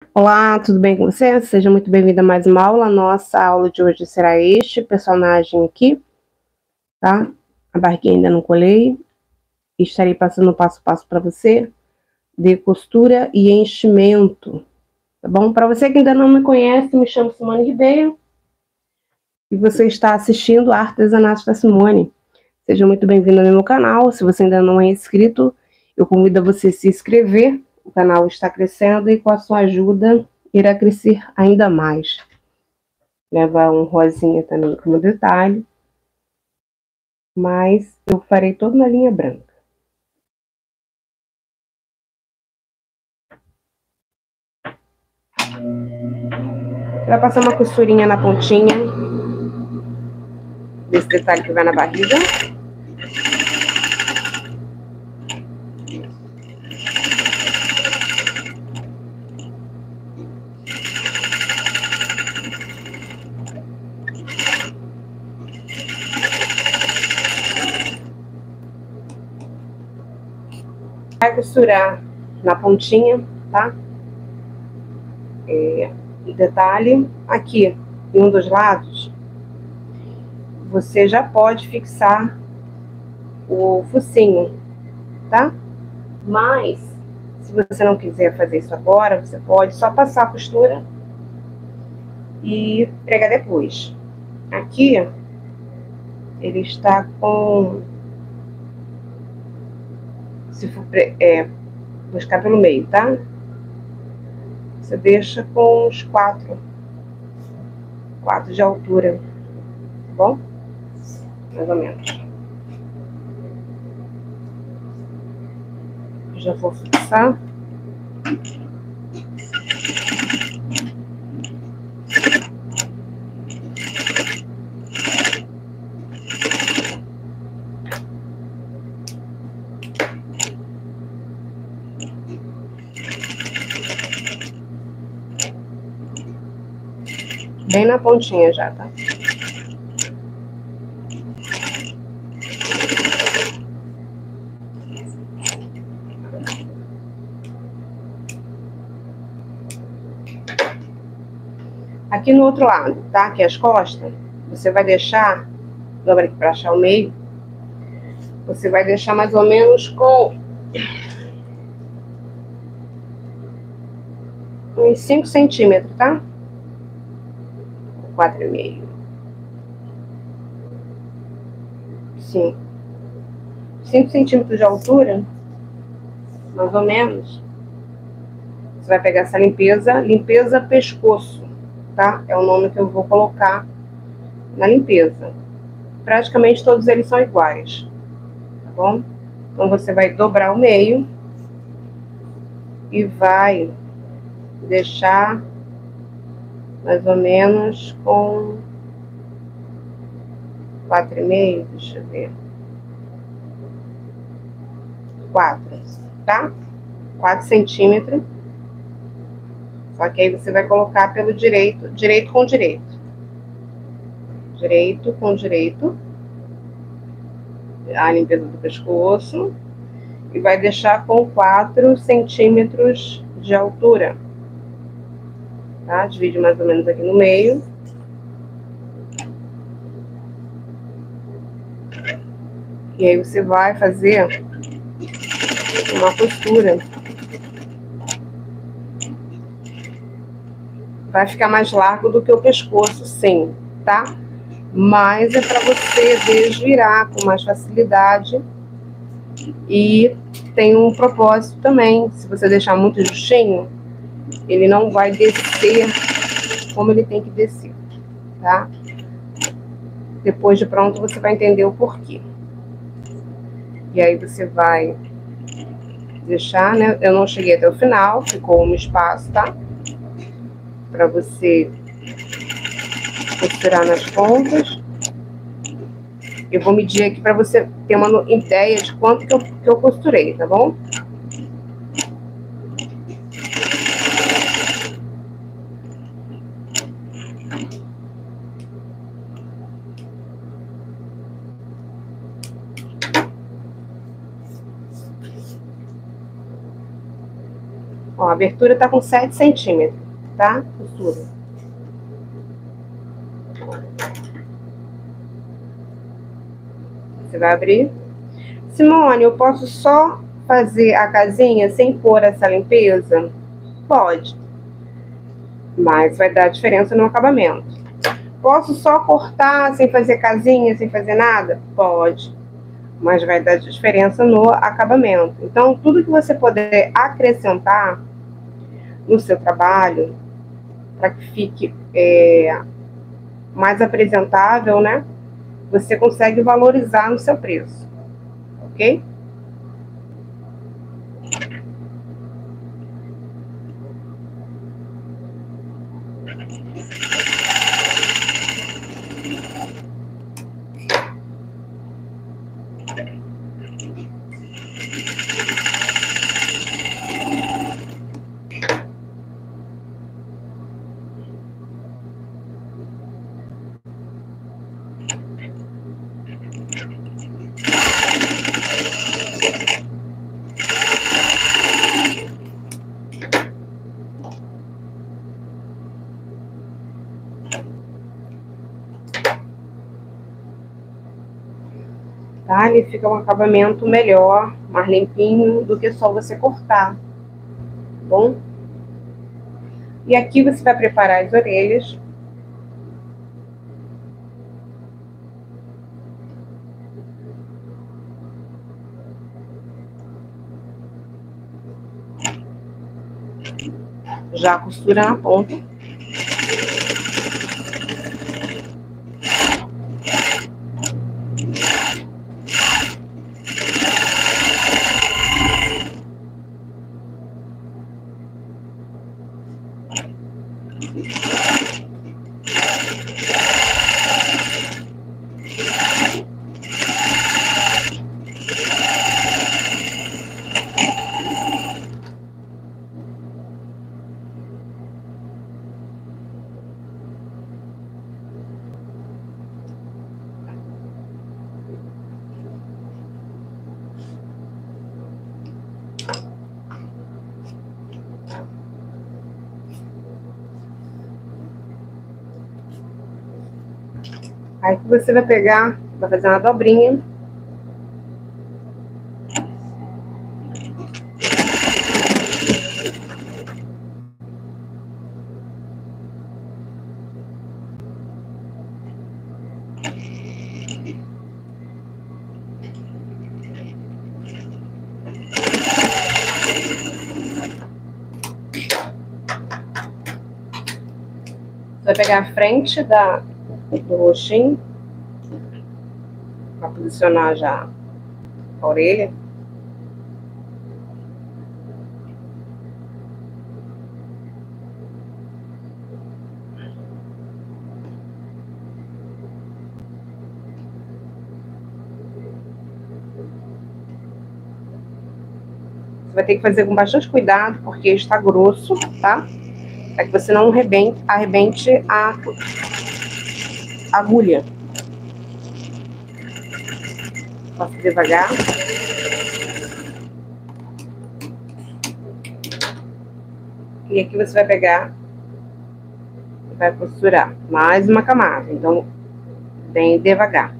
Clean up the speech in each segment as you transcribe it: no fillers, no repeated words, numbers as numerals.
Olá, tudo bem com você? Seja muito bem-vindo a mais uma aula. Nossa aula de hoje será este personagem aqui, tá? A barriguinha ainda não colei. Estarei passando passo a passo para você de costura e enchimento, tá bom? Para você que ainda não me conhece, me chamo Simone Ribeiro e você está assistindo a Artesanato da Simone. Seja muito bem-vindo ao meu canal. Se você ainda não é inscrito, eu convido a você a se inscrever. O canal está crescendo e com a sua ajuda irá crescer ainda mais. Leva um rosinha também como detalhe, mas eu farei todo na linha branca. Vai passar uma costurinha na pontinha desse detalhe que vai na barriga. Vai costurar na pontinha, tá? Detalhe, aqui, em um dos lados, você já pode fixar o focinho, tá? Mas, se você não quiser fazer isso agora, você pode só passar a costura e pregar depois. Aqui, ele está com... Se for buscar pelo meio, tá? Você deixa com uns 4 de altura, tá bom? Mais ou menos. Já vou fixar. Bem na pontinha já, tá? Aqui no outro lado, tá? Que é as costas, você vai deixar, dobra aqui pra achar o meio, você vai deixar mais ou menos com uns 5 centímetros, tá? 4,5. Sim. 5 centímetros de altura, mais ou menos. Você vai pegar essa limpeza pescoço, tá? É o nome que eu vou colocar na limpeza. Praticamente todos eles são iguais, tá bom? Então, você vai dobrar o meio e vai deixar mais ou menos com 4,5, deixa eu ver. 4, tá? 4 centímetros. Só que aí você vai colocar pelo direito, direito com direito. Direito com direito. A limpeza do pescoço. E vai deixar com 4 centímetros de altura. Tá? Divide mais ou menos aqui no meio. E aí você vai fazer uma costura. Vai ficar mais largo do que o pescoço, sim, tá? Mas é para você desvirar com mais facilidade. E tem um propósito também. Se você deixar muito justinho, ele não vai descer como ele tem que descer, tá? Depois de pronto, você vai entender o porquê. E aí você vai deixar, né? Eu não cheguei até o final, ficou um espaço, tá? Para você costurar nas pontas. Eu vou medir aqui para você ter uma ideia de quanto que eu costurei, tá bom? Ó, Ó, a abertura tá com 7 centímetros, tá? Costura. Você vai abrir. Simone, eu posso só fazer a casinha sem pôr essa limpeza? Pode. Mas vai dar diferença no acabamento. Posso só cortar sem fazer casinha, sem fazer nada? Pode. Mas vai dar diferença no acabamento. Então, tudo que você puder acrescentar no seu trabalho, para que fique mais apresentável, né? Você consegue valorizar no seu preço, ok? Tá? Ele fica um acabamento melhor, mais limpinho do que só você cortar, tá bom? E aqui você vai preparar as orelhas. Já costura na ponta. Aí que você vai pegar, vai fazer uma dobrinha. Você vai pegar a frente do roxinho, para posicionar já a orelha. Você vai ter que fazer com bastante cuidado, porque está grosso, tá? Para que você não arrebente a agulha. Faça devagar. E aqui você vai pegar e vai costurar mais uma camada. Então, bem devagar.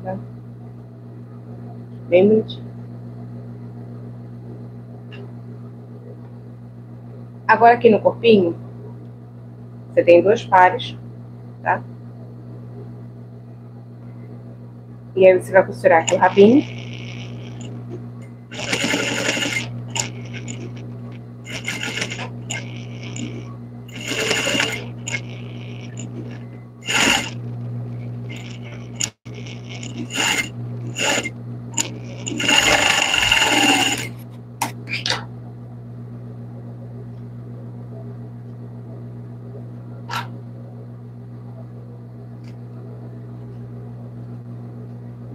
Tá? Bem bonitinho. Agora aqui no corpinho, você tem 2 pares, tá? E aí você vai costurar aqui o rabinho.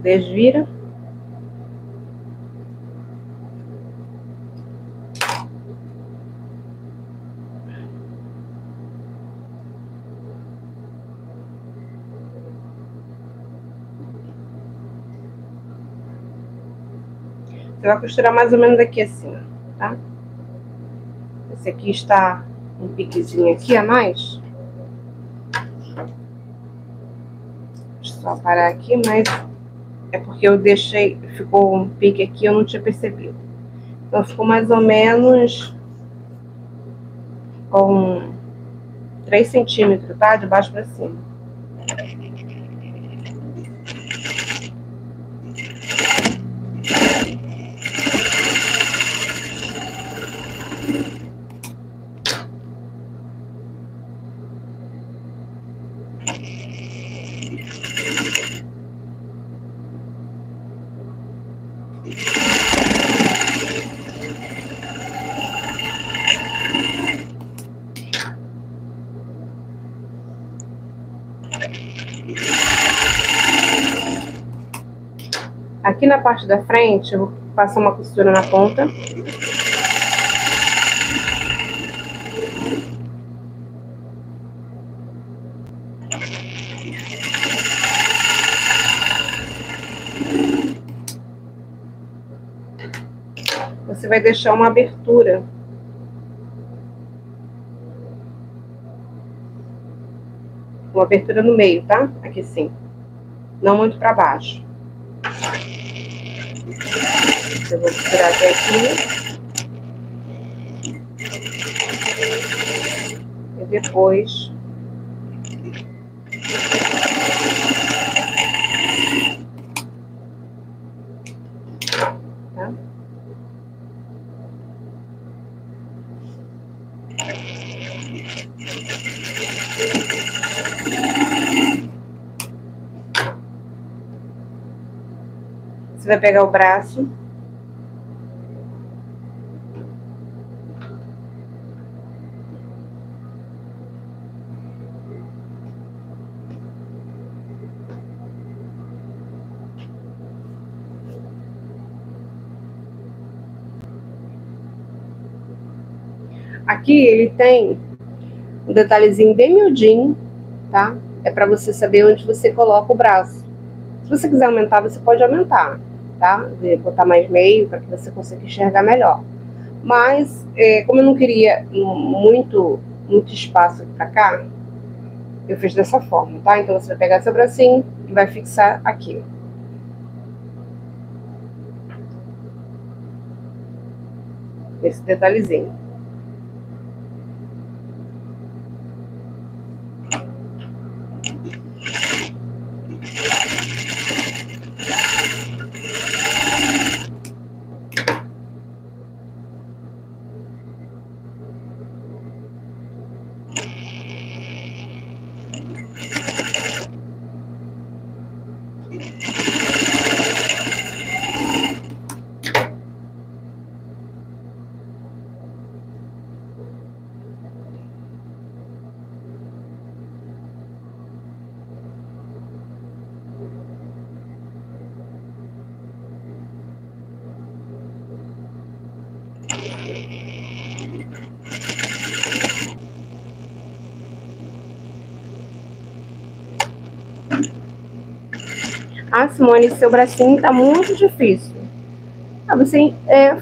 desvira. Você vai costurar mais ou menos aqui assim, tá? Esse aqui está um piquezinho aqui a mais. Deixa eu só parar aqui, mas é porque eu deixei, ficou um pique aqui, eu não tinha percebido. Então ficou mais ou menos com 3 centímetros, tá? De baixo para cima. Aqui na parte da frente, eu vou passar uma costura na ponta. Você vai deixar uma abertura. Uma abertura no meio, tá? Aqui sim. Não muito para baixo. Eu vou costurar até aqui. E depois... Tá? Você vai pegar o braço. Aqui ele tem um detalhezinho bem miudinho, tá? É para você saber onde você coloca o braço. Se você quiser aumentar, você pode aumentar, tá? Botar mais meio para que você consiga enxergar melhor. Mas, como eu não queria muito espaço aqui para cá, eu fiz dessa forma, tá? Então você vai pegar seu bracinho e vai fixar aqui. Esse detalhezinho. Ah, Simone, seu bracinho tá muito difícil. Ah, você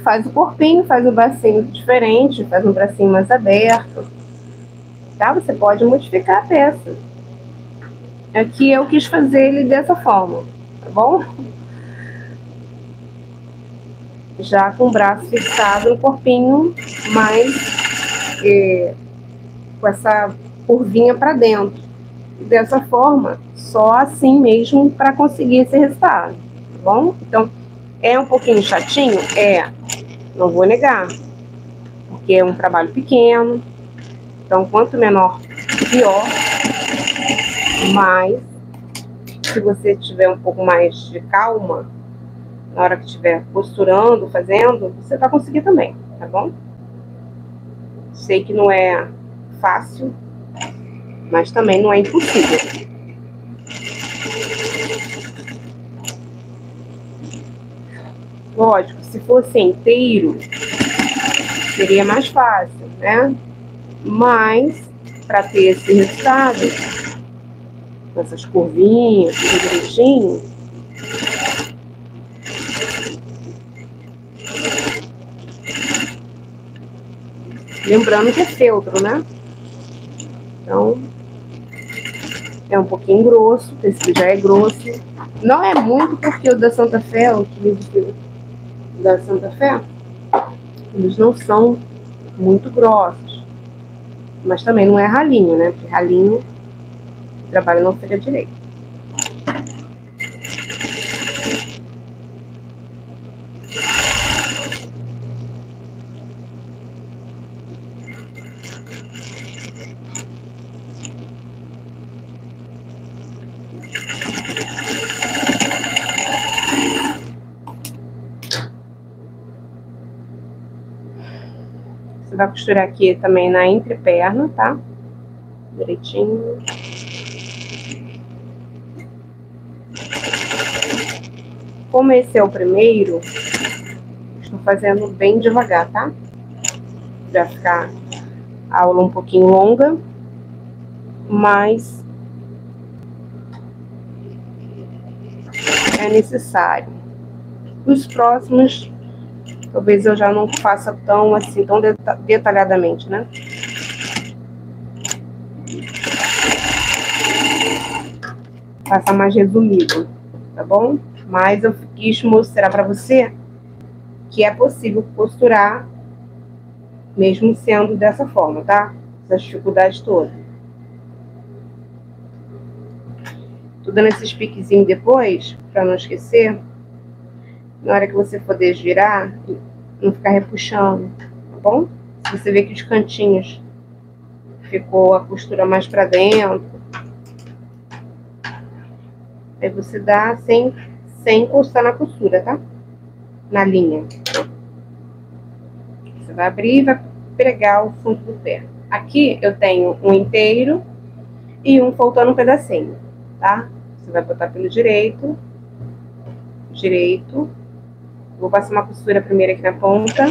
faz o corpinho, faz o bracinho diferente, faz um bracinho mais aberto, tá? Você pode modificar a peça. Aqui eu quis fazer ele dessa forma, tá bom? Já com o braço fixado no corpinho, mas com essa curvinha para dentro. Dessa forma, só assim mesmo para conseguir esse resultado, tá bom? Então, é um pouquinho chatinho? Não vou negar, porque é um trabalho pequeno, então quanto menor, pior, mas se você tiver um pouco mais de calma, na hora que estiver costurando, fazendo, você vai conseguir também, tá bom? Sei que não é fácil, mas também não é impossível. Lógico, se fosse inteiro, seria mais fácil, né? Mas, para ter esse resultado, com essas curvinhas, tudo direitinho, lembrando que é feltro, né? Então, é um pouquinho grosso, esse já é grosso. Não é muito, porque o da Santa Fé, eu utilizo o da Santa Fé, eles não são muito grossos. Mas também não é ralinho, né? Porque ralinho, o trabalho não fica direito. Você vai costurar aqui também na entreperna, tá? Direitinho. Como esse é o primeiro, estou fazendo bem devagar, tá? Vai ficar a aula um pouquinho longa, mas é necessário. Os próximos, talvez eu já não faça tão assim, tão detalhadamente, né? Faça mais resumido, tá bom? Mas eu quis mostrar para você que é possível costurar mesmo sendo dessa forma, tá? Essas dificuldades todas. Tô dando esses piquezinhos depois, para não esquecer. Na hora que você for desvirar, não ficar repuxando, tá bom? Se você vê que os cantinhos ficou a costura mais para dentro, aí você dá sem encostar na costura, tá? Na linha. Você vai abrir e vai pregar o fundo do pé. Aqui eu tenho um inteiro e um faltando um pedacinho, tá? Você vai botar pelo direito. Vou passar uma costura primeiro aqui na ponta.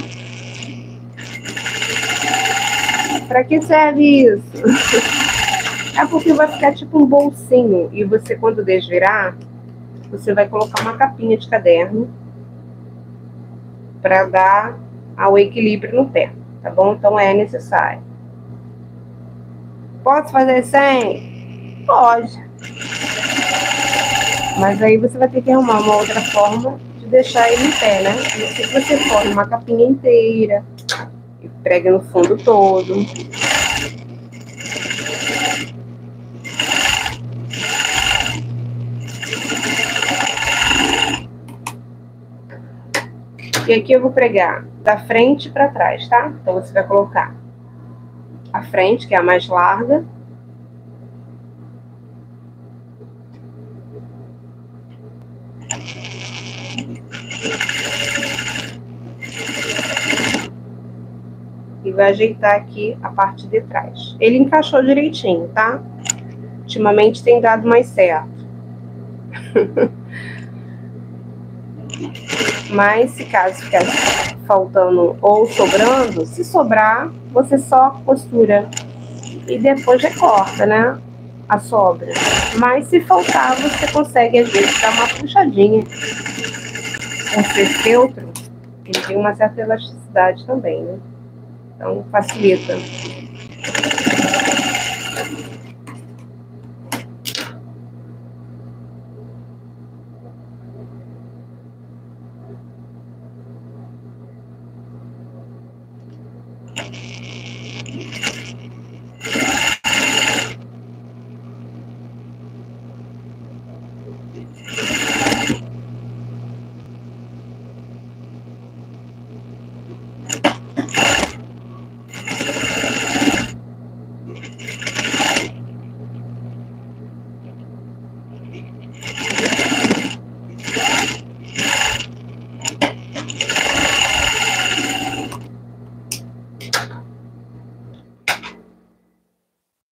Pra que serve isso? É porque vai ficar tipo um bolsinho. E você, quando desvirar, você vai colocar uma capinha de caderno para dar ao equilíbrio no pé, tá bom? Então é necessário. Posso fazer sem? Pode. Mas aí você vai ter que arrumar uma outra forma de deixar ele em pé, né? Se você forma uma capinha inteira e prega no fundo todo. E aqui eu vou pregar da frente para trás, tá? Então você vai colocar a frente, que é a mais larga. E vai ajeitar aqui a parte de trás. Ele encaixou direitinho, tá? Ultimamente tem dado mais certo. Mas se caso ficar faltando ou sobrando, se sobrar, você só costura e depois recorta, né? A sobra. Mas se faltar, você consegue às vezes dar uma puxadinha. Com ser feltro, ele tem uma certa elasticidade também, né? Então facilita.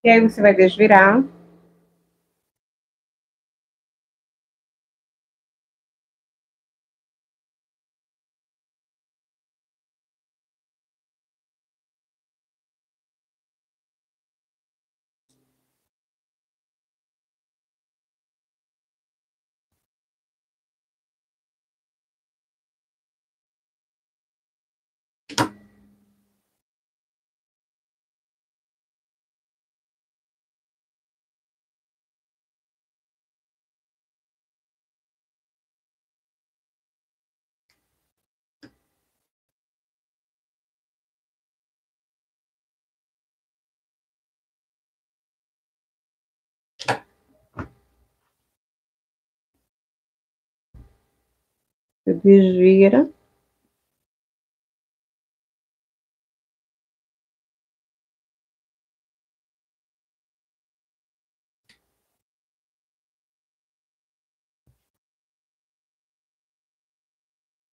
E aí você vai desvirar. Você desvira.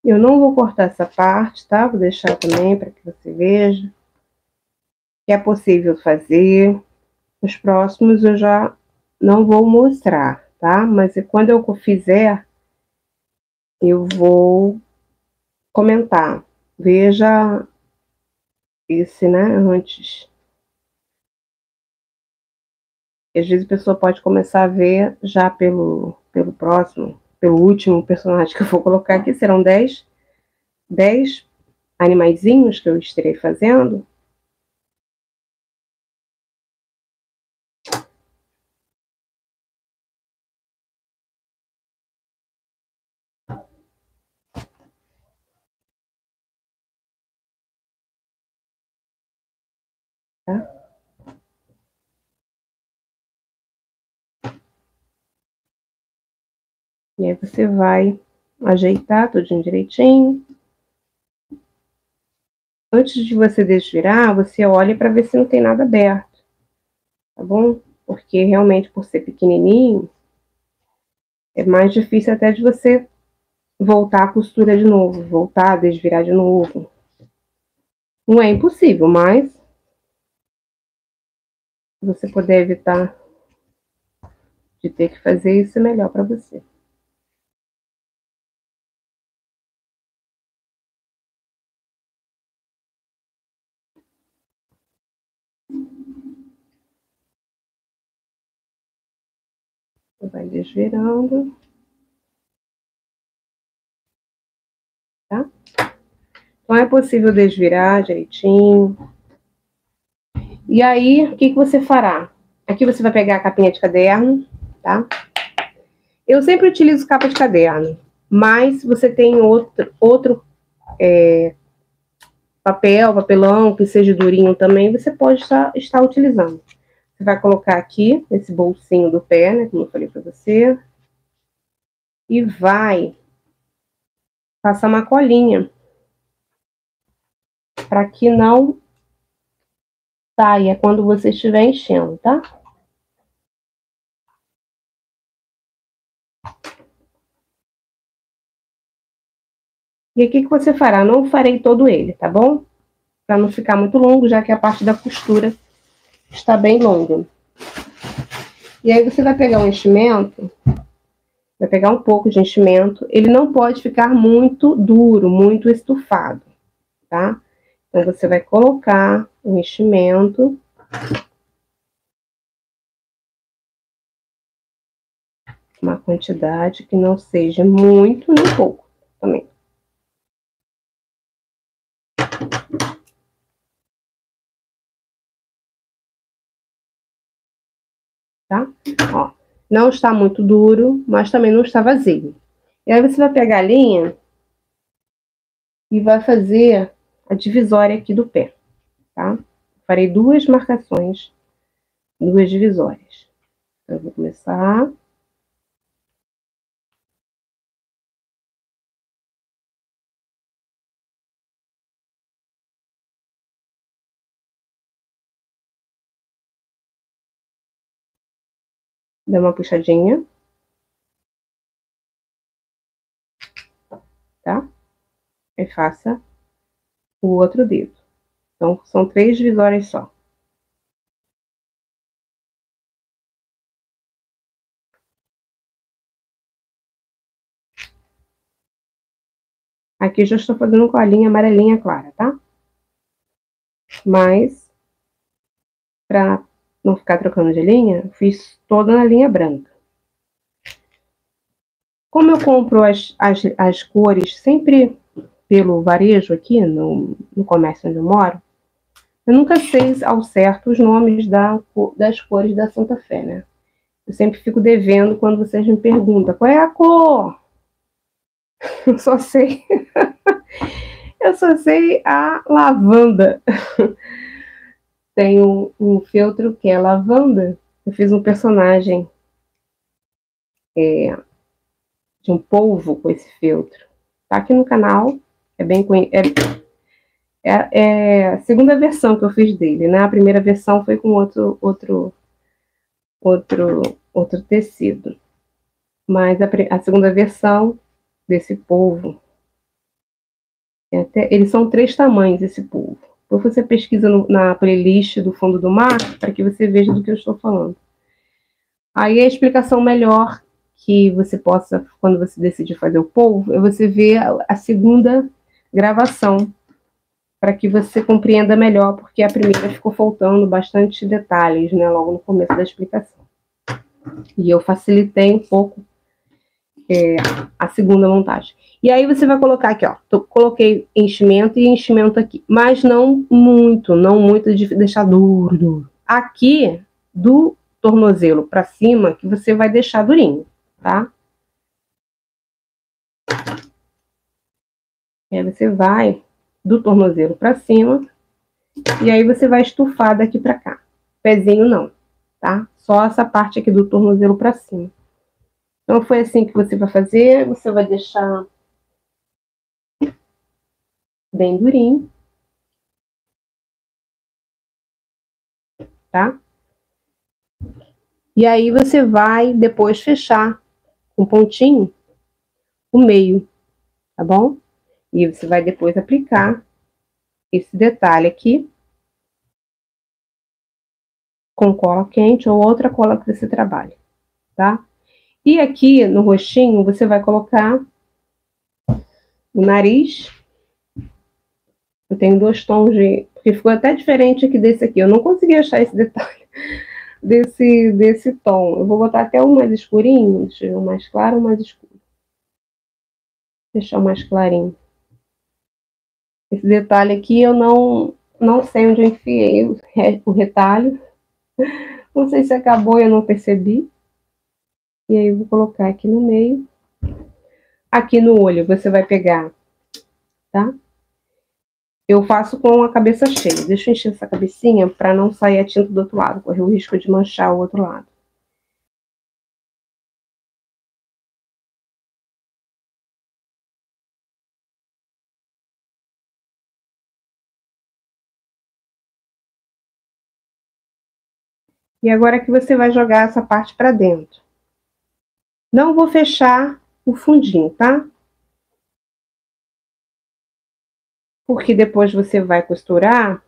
Eu não vou cortar essa parte, tá? Vou deixar também para que você veja que é possível fazer. Os próximos eu já não vou mostrar, tá? Mas quando eu fizer, eu vou comentar. Veja esse, né, antes. Às vezes a pessoa pode começar a ver já pelo próximo, pelo último personagem que eu vou colocar aqui. Serão 10 animaizinhos que eu estarei fazendo. Tá? E aí você vai ajeitar tudinho direitinho. Antes de você desvirar, você olha para ver se não tem nada aberto, tá bom? Porque realmente, por ser pequenininho, é mais difícil até de você voltar a costura de novo, voltar a desvirar de novo. Não é impossível, mas se você puder evitar de ter que fazer isso, é melhor para você. Você vai desvirando, tá? Então é possível desvirar direitinho. E aí, o que você fará? Aqui você vai pegar a capinha de caderno, tá? Eu sempre utilizo capa de caderno, mas você tem outro papelão, que seja durinho também, você pode estar utilizando. Você vai colocar aqui, esse bolsinho do pé, né, como eu falei para você, e vai passar uma colinha para que não saia quando você estiver enchendo, tá? E aqui que você fará? Não farei todo ele, tá bom? Para não ficar muito longo, já que a parte da costura está bem longa. E aí você vai pegar um enchimento, vai pegar um pouco de enchimento. Ele não pode ficar muito duro, muito estufado, tá? Então você vai colocar o enchimento. Uma quantidade que não seja muito nem pouco também. Tá? Ó, não está muito duro, mas também não está vazio. E aí você vai pegar a linha e vai fazer a divisória aqui do pé, tá? Farei duas marcações, duas divisórias. Então, eu vou começar. Dá uma puxadinha, tá? Aí faça o outro dedo. Então, são 3 divisórias só. Aqui já estou fazendo com a linha amarelinha clara, tá? Mas, para não ficar trocando de linha, fiz toda na linha branca. Como eu compro as cores sempre pelo varejo aqui no comércio onde eu moro, eu nunca sei ao certo os nomes das cores da Santa Fé, né? Eu sempre fico devendo quando vocês me perguntam qual é a cor. Eu só sei, eu só sei a lavanda. Tem um feltro que é lavanda. Eu fiz um personagem de um polvo com esse feltro, Tá aqui no canal, é bem é a segunda versão que eu fiz dele, né? A primeira versão foi com outro tecido. Mas a segunda versão desse polvo, eles são 3 tamanhos, esse polvo. Então você pesquisa na playlist do Fundo do Mar, para que você veja do que eu estou falando. Aí a explicação melhor que você possa, quando você decidir fazer o polvo, é você ver a segunda gravação, para que você compreenda melhor, porque a primeira ficou faltando bastante detalhes, né, logo no começo da explicação. E eu facilitei um pouco a segunda montagem. E aí você vai colocar aqui, ó, coloquei enchimento e enchimento aqui, mas não muito de deixar duro. Aqui, do tornozelo para cima, que você vai deixar durinho, tá? E aí você vai do tornozelo para cima, e aí você vai estufar daqui para cá. Pezinho não, tá? Só essa parte aqui do tornozelo para cima. Então foi assim que você vai fazer, você vai deixar bem durinho, tá? E aí você vai depois fechar com pontinho o meio, tá bom? E você vai depois aplicar esse detalhe aqui com cola quente ou outra cola que você trabalhe, tá? E aqui no rostinho você vai colocar o nariz. Eu tenho 2 tons de... porque ficou até diferente aqui desse aqui. Eu não consegui achar esse detalhe desse tom. Eu vou botar até o mais escurinho. Deixa eu ver o mais claro ou o mais escuro. Deixar o mais clarinho. Esse detalhe aqui eu não sei onde eu enfiei o retalho. Não sei se acabou e eu não percebi. E aí eu vou colocar aqui no meio. Aqui no olho você vai pegar, tá? Eu faço com a cabeça cheia. Deixa eu encher essa cabecinha para não sair a tinta do outro lado, correr o risco de manchar o outro lado. E agora que você vai jogar essa parte para dentro. Não vou fechar o fundinho, tá? Porque depois você vai costurar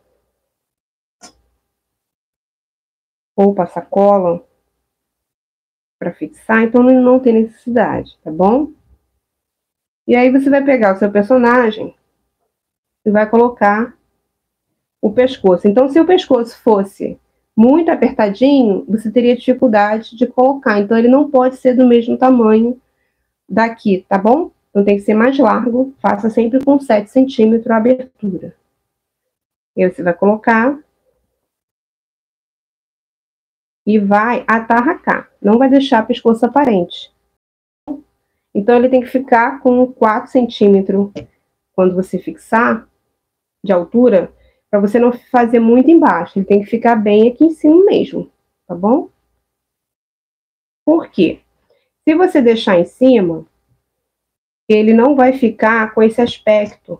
ou passar cola para fixar, então não tem necessidade, tá bom? E aí você vai pegar o seu personagem e vai colocar o pescoço. Então, se o pescoço fosse muito apertadinho, você teria dificuldade de colocar. Então, ele não pode ser do mesmo tamanho daqui, tá bom? Então, tem que ser mais largo. Faça sempre com 7 centímetros a abertura. E aí você vai colocar e vai atarracar. Não vai deixar pescoço aparente. Então, ele tem que ficar com 4 centímetros quando você fixar de altura, para você não fazer muito embaixo. Ele tem que ficar bem aqui em cima mesmo, tá bom? Por quê? Se você deixar em cima, ele não vai ficar com esse aspecto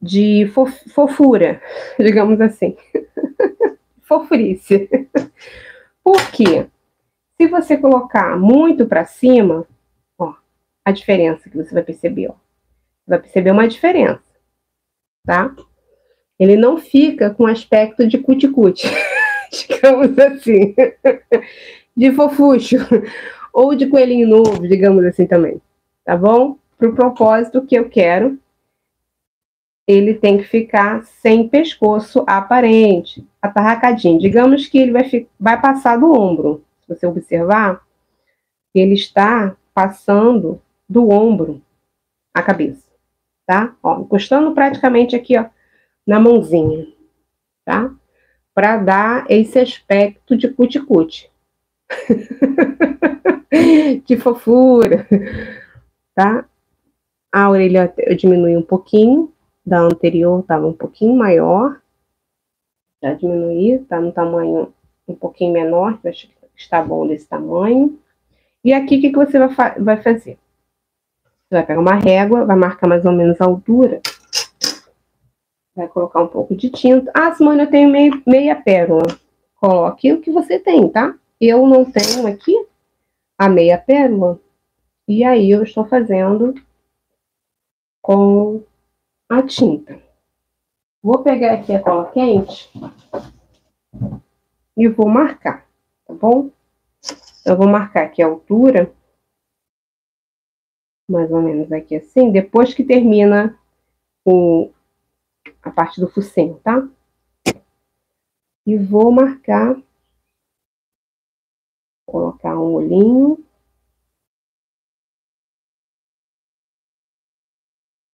de fofura, digamos assim. Fofurice. Por quê? Se você colocar muito para cima, ó, a diferença que você vai perceber, ó. Você vai perceber uma diferença, tá? Ele não fica com aspecto de cuticute, digamos assim, de fofucho, ou de coelhinho novo, digamos assim também, tá bom? Para o propósito que eu quero, ele tem que ficar sem pescoço aparente, atarracadinho. Digamos que ele vai passar do ombro. Se você observar, ele está passando do ombro à cabeça, tá? Ó, encostando praticamente aqui, ó, na mãozinha, tá? Para dar esse aspecto de cuticute. De fofura, tá? A orelha eu diminui um pouquinho, da anterior estava um pouquinho maior, já diminuí, tá no tamanho um pouquinho menor, que eu acho que está bom desse tamanho. E aqui, o que você vai fazer? Você vai pegar uma régua, vai marcar mais ou menos a altura. Vai colocar um pouco de tinta. Ah, Simone, eu tenho meia pérola. Coloque o que você tem, tá? Eu não tenho aqui a meia pérola. E aí eu estou fazendo com a tinta. Vou pegar aqui a cola quente e vou marcar, tá bom? Eu vou marcar aqui a altura, mais ou menos aqui assim, depois que termina a parte do focinho, tá? E vou marcar, colocar um olhinho,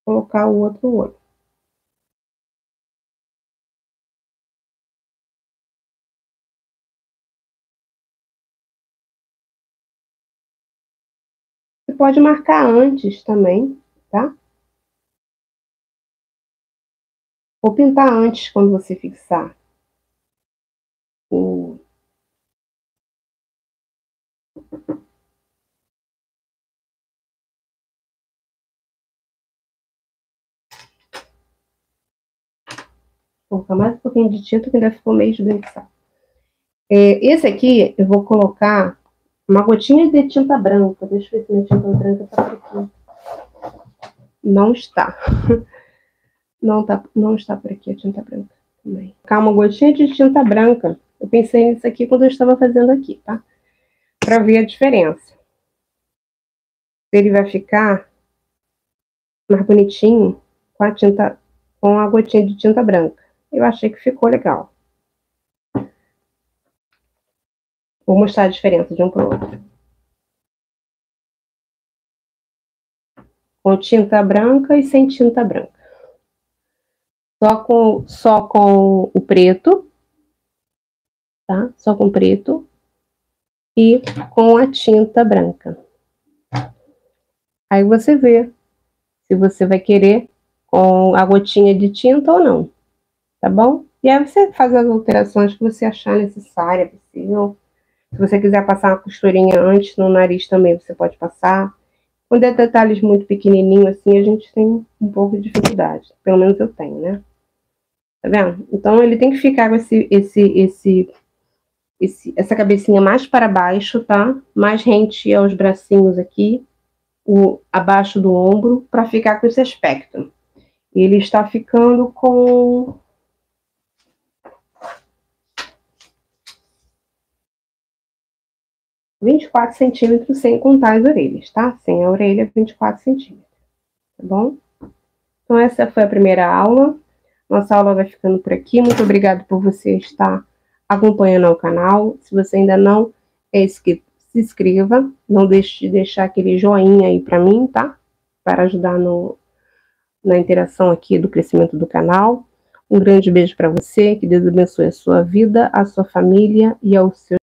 colocar o outro olho. Você pode marcar antes também, tá? Ou pintar antes quando você fixar o... Vou colocar mais um pouquinho de tinta que ainda ficou meio esbranquiçado. Esse aqui eu vou colocar uma gotinha de tinta branca. Deixa eu ver se minha tinta branca tá por aqui. Não está. Não está por aqui a tinta branca também. Colocar uma gotinha de tinta branca. Eu pensei nisso aqui quando eu estava fazendo aqui, tá? Para ver a diferença. Ele vai ficar mais bonitinho com a tinta, com a gotinha de tinta branca. Eu achei que ficou legal. Vou mostrar a diferença de um para o outro. Com tinta branca e sem tinta branca. Só com o preto, tá? Só com preto e com a tinta branca. Aí você vê se você vai querer com a gotinha de tinta ou não, tá bom? E aí você faz as alterações que você achar necessária, possível. Se você quiser passar uma costurinha antes no nariz também, você pode passar. Quando é detalhes muito pequenininhos assim, a gente tem um pouco de dificuldade. Pelo menos eu tenho, né? Tá vendo? Então ele tem que ficar com essa cabecinha mais para baixo, tá? Mais rente aos bracinhos aqui, abaixo do ombro, para ficar com esse aspecto. Ele está ficando com 24 centímetros sem contar as orelhas, tá? Sem a orelha, 24 centímetros, tá bom? Então essa foi a primeira aula. Nossa aula vai ficando por aqui. Muito obrigada por você estar acompanhando o canal. Se você ainda não é inscrito, se inscreva. Não deixe de deixar aquele joinha aí para mim, tá? Para ajudar na interação aqui do crescimento do canal. Um grande beijo para você. Que Deus abençoe a sua vida, a sua família e ao seu